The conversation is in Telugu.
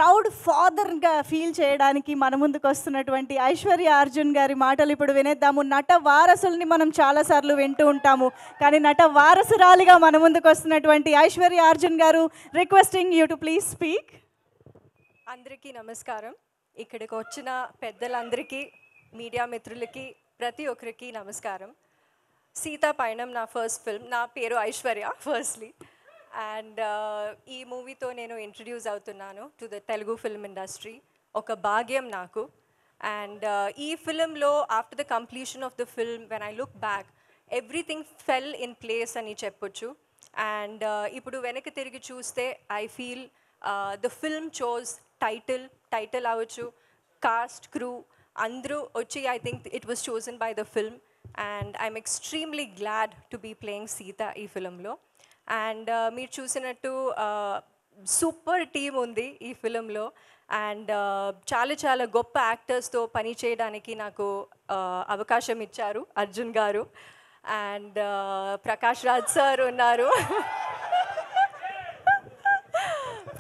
ప్రౌడ్ ఫాదర్గా ఫీల్ చేయడానికి మన ముందుకు వస్తున్నటువంటి ఐశ్వర్య అర్జున్ గారి మాటలు ఇప్పుడు వినేద్దాము. నట వారసుల్ని మనం చాలాసార్లు వింటూ ఉంటాము, కానీ నట వారసురాలిగా మన ముందుకు వస్తున్నటువంటి ఐశ్వర్య అర్జున్ గారు, requesting you to please speak. అందరికీ నమస్కారం. ఇక్కడికి వచ్చిన పెద్దలందరికీ, మీడియా మిత్రులకి, ప్రతి ఒక్కరికి నమస్కారం. సీతా పయనం నా ఫస్ట్ ఫిల్మ్. నా పేరు ఐశ్వర్య ఫస్ట్లీ. అండ్ ఈ మూవీతో నేను ఇంట్రడ్యూస్ అవుతున్నాను to the Telugu film industry. ఒక భాగ్యం నాకు. అండ్ ఈ ఫిల్మ్లో after the completion of the film, when I look back, everything fell in place అని చెప్పొచ్చు. అండ్ ఇప్పుడు వెనక్కి తిరిగి చూస్తే I feel the film chose title అవ్వచ్చు, కాస్ట్, క్రూ అందరూ వచ్చి I think it was chosen by the film. And I'm extremely glad to be playing Sita ఈ ఫిల్మ్లో. అండ్ మీరు చూసినట్టు సూపర్ టీమ్ ఉంది ఈ ఫిలింలో. అండ్ చాలా గొప్ప యాక్టర్స్తో పని చేయడానికి నాకు అవకాశం ఇచ్చారు అర్జున్ గారు. అండ్ ప్రకాష్ రాజ్ సార్ ఉన్నారు.